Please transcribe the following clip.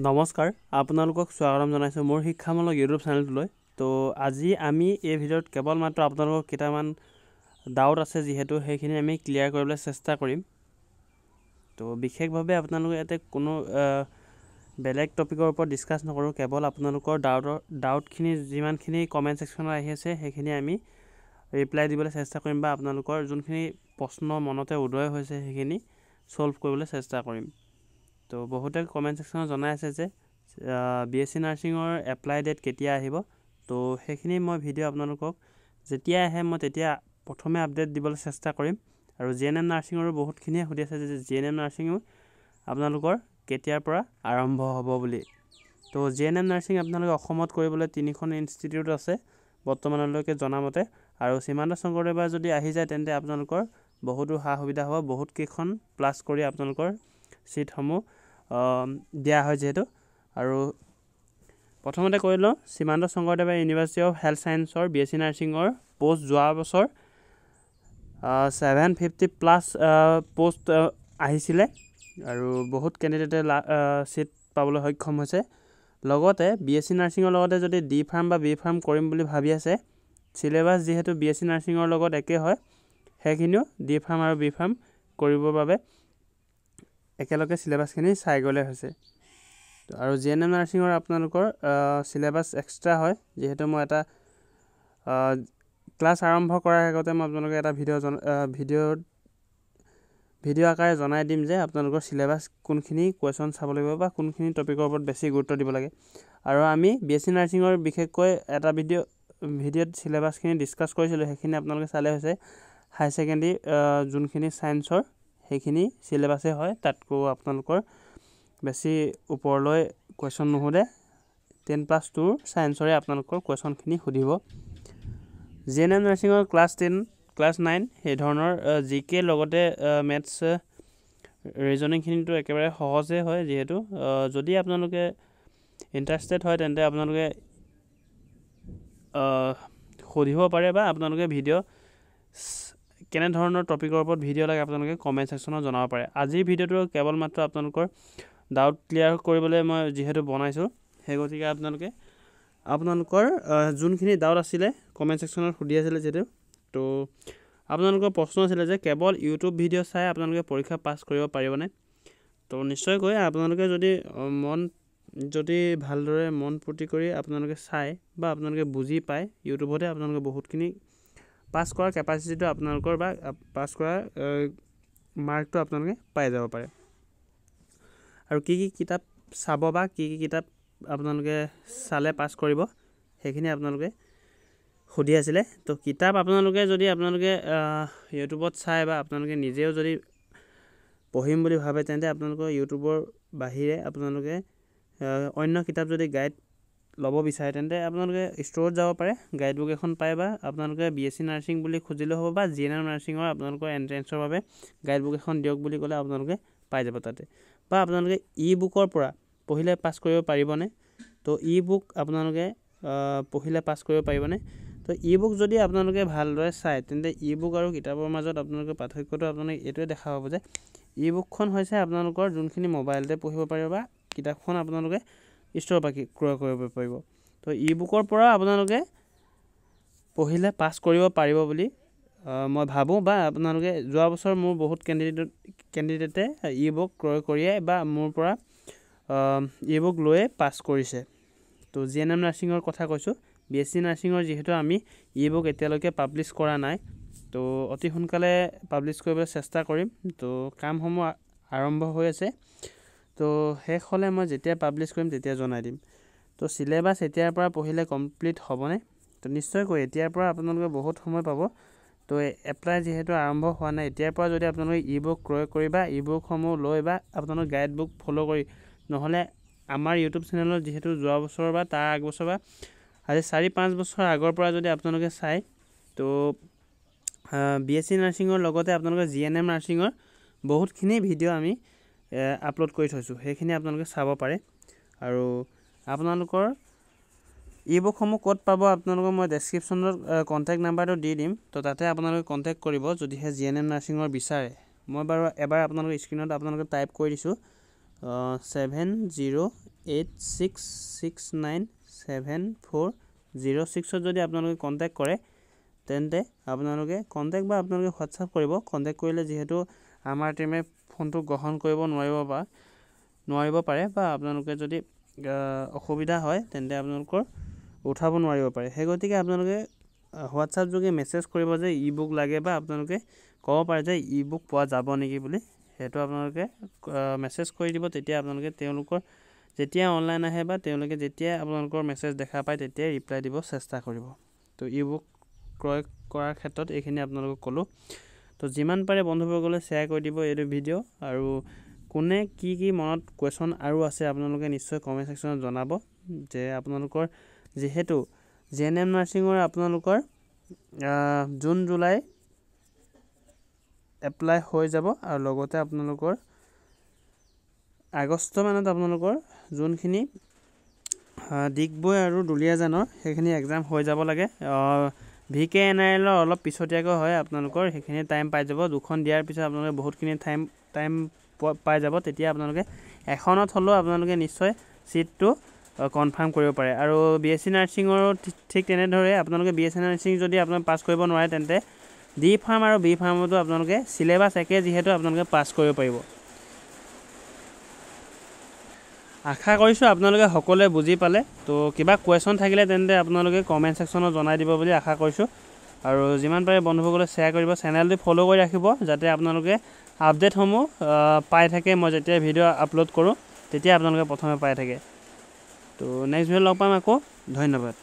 নমস্কাৰ আপোনালোকক স্বাগতম জনাইছোঁ মোৰ শিক্ষামূলক ইউটিউব চেনেলটোলৈ। তো আজি আমি এই ভিডিঅ'ত কেৱল মাত্ৰ আপোনালোকক কেইটামান ডাউট আছে যিহেতু সেইখিনি আমি ক্লিয়াৰ কৰিবলৈ চেষ্টা কৰিম। তো বিশেষভাৱে আপোনালোকে ইয়াতে কোনো বেলেগ টপিকৰ ওপৰত ডিছকাছ নকৰোঁ, কেৱল আপোনালোকৰ ডাউটখিনি যিমানখিনি কমেণ্ট ছেকশ্যনত আহি আছে সেইখিনি আমি ৰিপ্লাই দিবলৈ চেষ্টা কৰিম বা আপোনালোকৰ যোনখিনি প্ৰশ্ন মনতে উদয় হৈছে সেইখিনি ছল্ভ কৰিবলৈ চেষ্টা কৰিম। তো বহুতে কমেণ্ট ছেকশ্যনত জনাই আছে যে BSc নাৰ্ছিঙৰ এপ্লাই ডেট কেতিয়া আহিব। তো সেইখিনি মই ভিডিঅ' আপোনালোকক যেতিয়া আহে মই তেতিয়া প্ৰথমে আপডেট দিবলৈ চেষ্টা কৰিম। আৰু GNM নাৰ্ছিঙৰো বহুতখিনিয়ে সুধি আছে যে GNM নাৰ্ছিঙো আপোনালোকৰ কেতিয়াৰ পৰা আৰম্ভ হ'ব বুলি। তো GNM নাৰ্ছিং আপোনালোকে অসমত কৰিবলৈ 3খন ইনষ্টিটিউট আছে বৰ্তমানলৈকে জনামতে। আৰু শ্ৰীমন্ত শংকৰদেৱৰ যদি আহি যায় তেন্তে আপোনালোকৰ বহুতো সা সুবিধা হ'ব, বহুত কেইখন প্লাছ কৰি আপোনালোকৰ ছিটসমূহ দিয়া হয় যিহেতু। আৰু প্ৰথমতে কৈ লওঁ, Srimanta Sankardev university of health ছায়েন্সৰ BSc নাৰ্ছিঙৰ পোষ্ট যোৱা বছৰ 750+ পোষ্ট আহিছিলে আৰু বহুত কেণ্ডিডেটে ছিট পাবলৈ সক্ষম হৈছে। লগতে BSc নাৰ্ছিঙৰ লগতে যদি D ফাৰ্ম বা B ফাৰ্ম কৰিম বুলি ভাবি আছে, চিলেবাছ যিহেতু BSc নাৰ্ছিঙৰ লগত একে হয়, সেইখিনিও D ফাৰ্ম আৰু B ফাৰ্ম কৰিবৰ বাবে একেলগে চিলেবাছখিনি চাই গ'লে হৈছে। আৰু GNM নাৰ্ছিঙৰ আপোনালোকৰ চিলেবাছ এক্সট্ৰা হয়, যিহেতু মই এটা ক্লাছ আৰম্ভ কৰাৰ আগতে মই আপোনালোকে এটা ভিডিঅ' আকাৰে জনাই দিম যে আপোনালোকৰ চিলেবাছ কোনখিনি কুৱেশ্যন চাব লাগিব বা কোনখিনি টপিকৰ ওপৰত বেছি গুৰুত্ব দিব লাগে। আৰু আমি BSc নাৰ্ছিঙৰ বিশেষকৈ এটা ভিডিঅ'ত চিলেবাছখিনি ডিছকাছ কৰিছিলোঁ, সেইখিনি আপোনালোকে চালে হৈছে। হাই ছেকেণ্ডেৰী যোনখিনি ছায়েন্সৰ সেইখিনি চিলেবাছেই হয়, তাতকৈ আপোনালোকৰ বেছি ওপৰলৈ কুৱেশ্যন নুসুধে। 10+2 ছায়েন্সৰে আপোনালোকৰ কুৱেশ্যনখিনি সুধিব। GNM নাৰ্ছিঙৰ ক্লাছ 10, ক্লাছ 9 সেই ধৰণৰ GK লগতে মেথছ ৰিজনিংখিনিতো একেবাৰে সহজে হয়, যিহেতু যদি আপোনালোকে ইণ্টাৰেষ্টেড হয় তেন্তে আপোনালোকে সুধিব পাৰে বা আপোনালোকে ভিডিঅ' কেনেধৰণৰ টপিকৰ ওপৰত ভিডিঅ' লাগে আপোনালোকে কমেণ্ট ছেকশ্যনত জনাব পাৰে। আজিৰ ভিডিঅ'টো কেৱল মাত্ৰ আপোনালোকৰ ডাউট ক্লিয়াৰ কৰিবলৈ মই যিহেতু বনাইছোঁ, সেই গতিকে আপোনালোকৰ যোনখিনি ডাউট আছিলে কমেণ্ট ছেকশ্যনত সুধি আছিলে যিহেতু, তো আপোনালোকৰ প্ৰশ্ন আছিলে যে কেৱল ইউটিউব ভিডিঅ' চাই আপোনালোকে পৰীক্ষা পাছ কৰিব পাৰিবনে? তো নিশ্চয়কৈ আপোনালোকে যদি ভালদৰে মন পুতি কৰি আপোনালোকে চাই বা আপোনালোকে বুজি পায়, ইউটিউবতে আপোনালোকে বহুতখিনি পাছ কৰাৰ কেপাচিটিটো আপোনালোকৰ বা পাছ কৰাৰ মাৰ্কটো আপোনালোকে পাই যাব পাৰে। আৰু কি কিতাপ চাব বা কি কিতাপ আপোনালোকে চালে পাছ কৰিব সেইখিনি আপোনালোকে সুধি আছিলে। তো কিতাপ আপোনালোকে ইউটিউবত চাই বা আপোনালোকে নিজেও যদি পঢ়িম বুলি ভাবে তেন্তে আপোনালোকৰ ইউটিউবৰ বাহিৰে আপোনালোকে অন্য কিতাপ যদি গাইড ল'ব বিচাৰে তেন্তে আপোনালোকে ষ্ট'ৰত যাব পাৰে, গাইড বুক এখন পায় বা আপোনালোকে BSc নাৰ্ছিং বুলি খুজিলেও হ'ব বা GNM নাৰ্ছিঙৰ আপোনালোকৰ এণ্ট্ৰেঞ্চৰ বাবে গাইড বুক এখন দিয়ক বুলি ক'লে আপোনালোকে পাই যাব তাতে। বা আপোনালোকে বুকৰ পৰা পঢ়িলে পাছ কৰিব পাৰিবনে? তো বুক আপোনালোকে পঢ়িলে পাছ কৰিব পাৰিবনে? তো বুক যদি আপোনালোকে ভালদৰে চায় তেন্তে বুক আৰু কিতাপৰ মাজত আপোনালোকে পাৰ্থক্যটো আপোনালোকে এইটোৱে দেখা পাব যে বুকখন হৈছে আপোনালোকৰ যোনখিনি মোবাইলতে পঢ়িব পাৰিব বা কিতাপখন আপোনালোকে ষ্ট'ৰৰ পৰা ক্ৰয় কৰিব পাৰিব। তো বুকৰ পৰা আপোনালোকে পঢ়িলে পাছ কৰিব পাৰিব বুলি মই ভাবোঁ, বা আপোনালোকে যোৱা বছৰ মোৰ বহুত কেণ্ডিডেটে বুক ক্ৰয় কৰিয়ে বা মোৰ পৰা বুক লৈয়ে পাছ কৰিছে। তো GNM নাৰ্ছিঙৰ কথা কৈছোঁ। BSc নাৰ্ছিঙৰ যিহেতু আমি বুক এতিয়ালৈকে পাব্লিছ কৰা নাই, তো অতি সোনকালে পাব্লিছ কৰিবলৈ চেষ্টা কৰিম। তো কামসমূহ আৰম্ভ হৈ আছে, তো শেষ হ'লে মই যেতিয়া পাব্লিছ কৰিম তেতিয়া জনাই দিম। তো চিলেবাছ এতিয়াৰ পৰা পঢ়িলে কমপ্লিট হ'বনে? তো নিশ্চয়কৈ এতিয়াৰ পৰা আপোনালোকে বহুত সময় পাব। তো এপ্লাই যিহেতু আৰম্ভ হোৱা নাই, এতিয়াৰ পৰা যদি আপোনালোকে বুক ক্ৰয় কৰি বা বুকসমূহ লৈ বা আপোনালোকে গাইড বুক ফ'ল' কৰি, নহ'লে আমাৰ ইউটিউব চেনেলত যিহেতু যোৱা বছৰ বা তাৰ আগবছৰ বা আজি 4-5 বছৰ আগৰ পৰা যদি আপোনালোকে চায়, তো BSc নাৰ্ছিঙৰ লগতে আপোনালোকে GNM নাৰ্ছিঙৰ বহুতখিনি ভিডিঅ' আমি আপলোড কৰি থৈছোঁ, সেইখিনি আপোনালোকে চাব পাৰে। আৰু আপোনালোকৰ বুকসমূহ ক'ত পাব আপোনালোকক মই ডেছক্ৰিপশ্যনত কণ্টেক্ট নাম্বাৰটো দি দিম। তো তাতে আপোনালোকে কণ্টেক্ট কৰিব যদিহে GNM নাৰ্ছিঙৰ বিচাৰে। মই বাৰু এবাৰ আপোনালোকৰ স্ক্ৰীণত আপোনালোকে টাইপ কৰি দিছোঁ 70 86697406 যদি আপোনালোকে কণ্টেক্ট কৰে তেন্তে আপোনালোকে কণ্টেক্ট বা আপোনালোকে হোৱাটছআপ কৰিব। কণ্টেক্ট কৰিলে যিহেতু আমাৰ টিমে ফোনটো গ্ৰহণ কৰিব নোৱাৰিব পাৰে বা আপোনালোকে যদি অসুবিধা হয় তেন্তে আপোনালোকৰ উঠাব নোৱাৰিব পাৰে। সেই গতিকে আপোনালোকে হোৱাটছআপ যোগে মেছেজ কৰিব যে ই বুক লাগে বা আপোনালোকে ক'ব পাৰে যে ই বুক পোৱা যাব নেকি বুলি। সেইটো আপোনালোকে মেছেজ কৰি দিব। তেতিয়া আপোনালোকে তেওঁলোকৰ যেতিয়া অনলাইন আহে বা তেওঁলোকে যেতিয়া আপোনালোকৰ মেছেজ দেখা পায় তেতিয়াই ৰিপ্লাই দিব চেষ্টা কৰিব। তো ই বুক ক্ৰয় কৰাৰ ক্ষেত্ৰত এইখিনি আপোনালোকক ক'লোঁ। তো যিমান পাৰে বন্ধুবৰ্গলৈ শ্বেয়াৰ কৰি দিব এইটো ভিডিঅ'। আৰু কোনে কি মনত কুৱেশ্যন আৰু আছে আপোনালোকে নিশ্চয় কমেণ্ট ছেকশ্যনত জনাব। যে আপোনালোকৰ যিহেতু JNM নাৰ্ছিঙৰ আপোনালোকৰ জুন জুলাই এপ্লাই হৈ যাব আৰু লগতে আপোনালোকৰ আগষ্ট মানত আপোনালোকৰ যোনখিনি ডিগবৈ আৰু দুলীয়াজানৰ সেইখিনি এক্সাম হৈ যাব লাগে। VKNRL অলপ পিছতীয়াকৈ হয় আপোনালোকৰ সেইখিনি টাইম পাই যাব। দুখন দিয়াৰ পিছত আপোনালোকে বহুতখিনি টাইম পাই যাব। তেতিয়া আপোনালোকে এখনত হ'লেও আপোনালোকে নিশ্চয় ছিটটো কনফাৰ্ম কৰিব পাৰে। আৰু BSc নাৰ্ছিঙৰো ঠিক তেনেদৰে আপোনালোকে BSc নাৰ্ছিং যদি আপোনালোকে পাছ কৰিব নোৱাৰে তেন্তে ডি ফাৰ্ম আৰু বি ফাৰ্মতো আপোনালোকে চিলেবাছ একে যিহেতু আপোনালোকে পাছ কৰিব পাৰিব। আশা কৰিছোঁ আপোনালোকে সকলোৱে বুজি পালে। তো কিবা কুৱেশ্যন থাকিলে তেন্তে আপোনালোকে কমেণ্ট ছেকশ্যনত জনাই দিব বুলি আশা কৰিছোঁ। আৰু যিমান পাৰে বন্ধুসকলে শ্বেয়াৰ কৰিব, চেনেলটো ফ'ল' কৰি ৰাখিব যাতে আপোনালোকে আপডেটসমূহ পাই থাকে। মই যেতিয়া ভিডিঅ' আপলোড কৰোঁ তেতিয়া আপোনালোকে প্ৰথমে পাই থাকে। তো নেক্সট ভিডিঅ' লগ পাম আকৌ। ধন্যবাদ।